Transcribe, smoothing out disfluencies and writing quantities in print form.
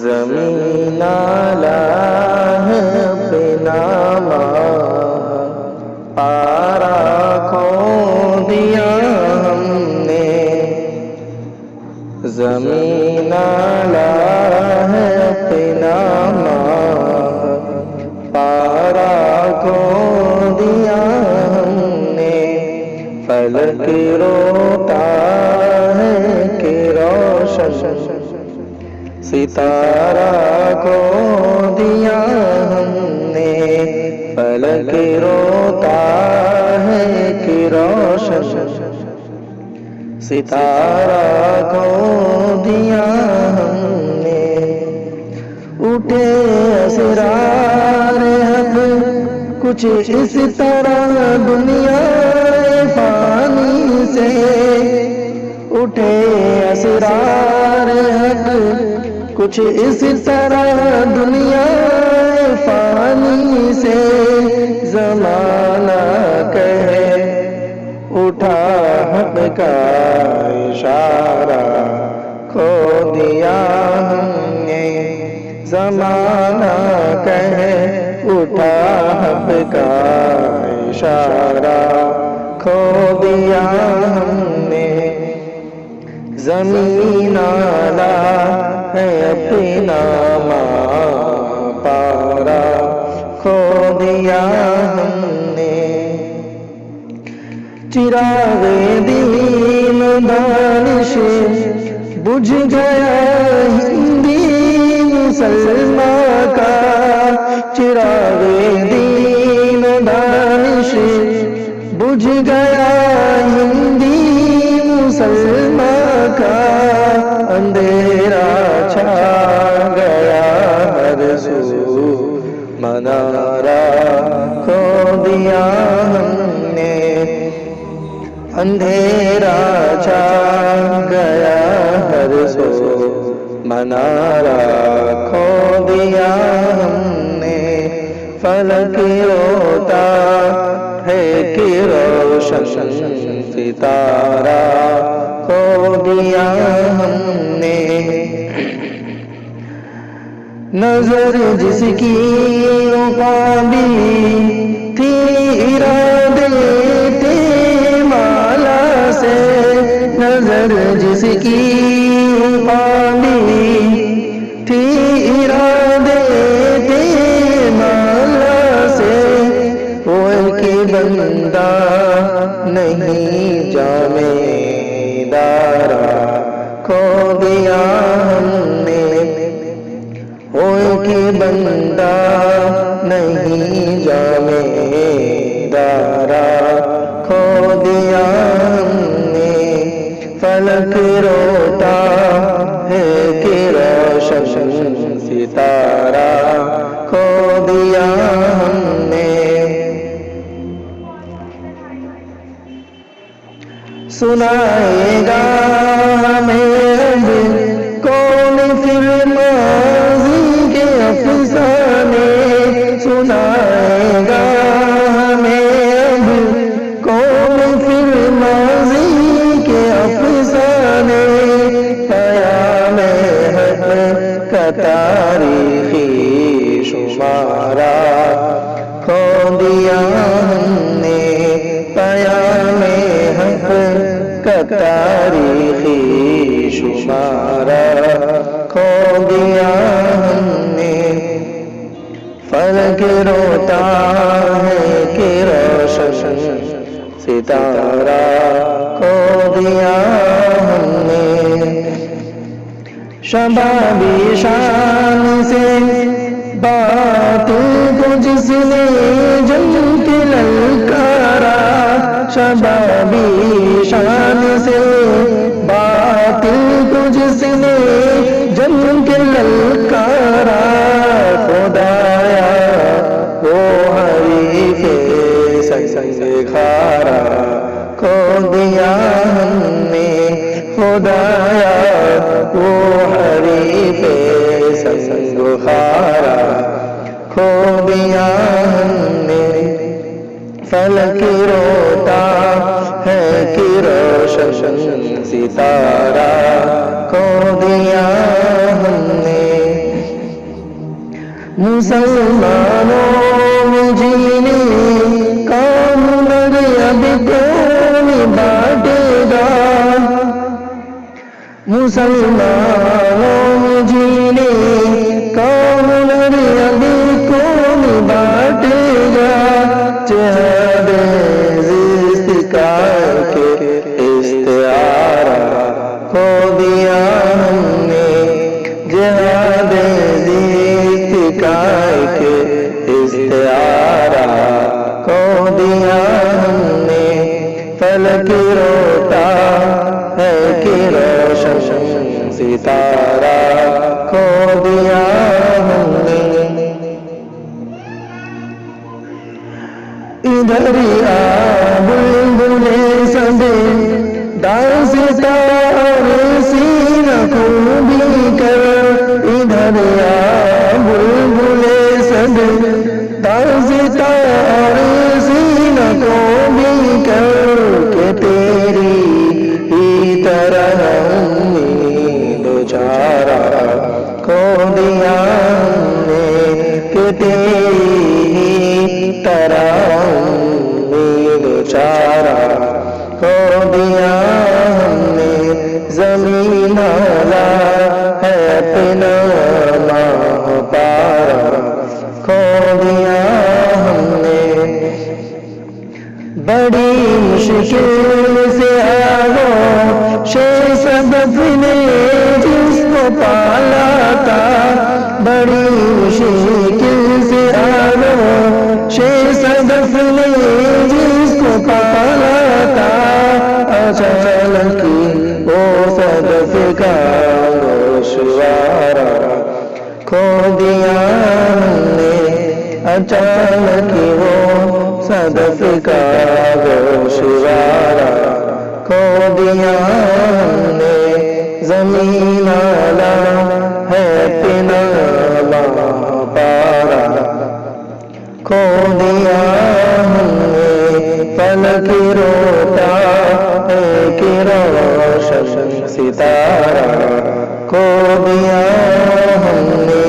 زمین آلہ ہے اپنا پارا کھو دیا ہم نے، زمین آلہ ہے اپنا پارا کھو دیا ہم نے، فلک روتا ہے کہ روشن ستارہ کھو دیا ہم نے، فلک روتا ہے کہ روشن ستارہ کھو دیا ہم نے، اٹھے اسرار حق کچھ اس طرح دنیا فانی سے، اٹھے اسرار حق کچھ اس طرح دنیا فانی سے، زمانہ کہے اٹھا حق کا اشارہ کھو دیا ہم نے، زمانہ کہے اٹھا حق کا اشارہ کھو دیا ہم نے، زمین آلہ ہے اپنا پارا کھو دیا ہم نے، چراغ دین دانش بجھ گیا ہندی مسلمان کا، چراغ دین دانش بجھ گیا ہندی مسلمان کا، اندھیرا چھا گیا ہر سو منارہ کھو دیا ہم نے، اندھیرا چھا گیا ہر سو منارہ کھو دیا ہم نے، فلک روتا ہے کہ روشن ستارہ کھو دیا ہم نے، نظر جس کی مقابل تھی ارادے تھے مالا سے، نظر جس کی مقابل تھی ارادے تھے مالا سے، وہ ایک بندہ نہیں جامے دارا کھو دیا ہم نے، وہ ایک بندہ نہیں جامے دارا کھو دیا ہم نے، فلک روتا ہے کہ روشن ستارہ کھو دیا ہم نے، سنائے گا ہمیں اب کون پھر ماضی کے افسانے، سنائے گا ہمیں اب کون پھر ماضی کے افسانے، پیام حق کا تاریخی شمارہ کھو دیا ہم نے، پیام حق کا تاریخی شمارہ کھو دیا ہم نے، فلک روتا ہے کہ روشن ستارہ کھو دیا ہم نے، شبابی شان سے باطل کو جس نے جم کے للکارا، شبابی شان سے باطل کو جس نے جم کے للکارا، خدایا وہ حریف سنگ خارا کھو دیا ہم نے، خدایا وہ حریف سنگ خارا کھو دیا ہم نے، فلک روتا ہے کہ روشن ستارہ کھو دیا ہم نے، مسلمانوں میں جینے کا ہنر اب کون بانٹے گا، مسلمانوں میں جینے کا ہنر اب کون بانٹے گا، جہاد زیست کا کے استعارہ کھو دیا ہم نے، جہاد زیست کا کے استعارہ کھو دیا ہم نے، فلک روتا ہے کہ روشن ستارہ کھو دیا ہم نے، ادھر آ بلبلے سب داستار سینہ خوبی کر، ادھر آ بلبلے سب داستار سینہ خوبی کر، کہ تیری ہی طرح امید چارہ کھو دیا ہم نے، کہ تیری ہی طرح امید چارہ کھو دیا ہم نے، زمین والا ہے اپنا ماہ پارا کھو دیا ہم نے، بڑی مشکل سے آغوش صدف نے جس کو پالا تھا، بڑی مشکل سے آغوش صدف نے جس کو پالا تھا، اچانک وہ صدف کا گوشوارہ کھو دیا ہم نے، اچانک وہ صدف کا گوشوارہ کھو دیا ہم نے، زمین والا ہے اپنا ماہ پارا کھو دیا ہم نے، فلک روتا ہے کہ روشن ستارہ کھو دیا ہم نے،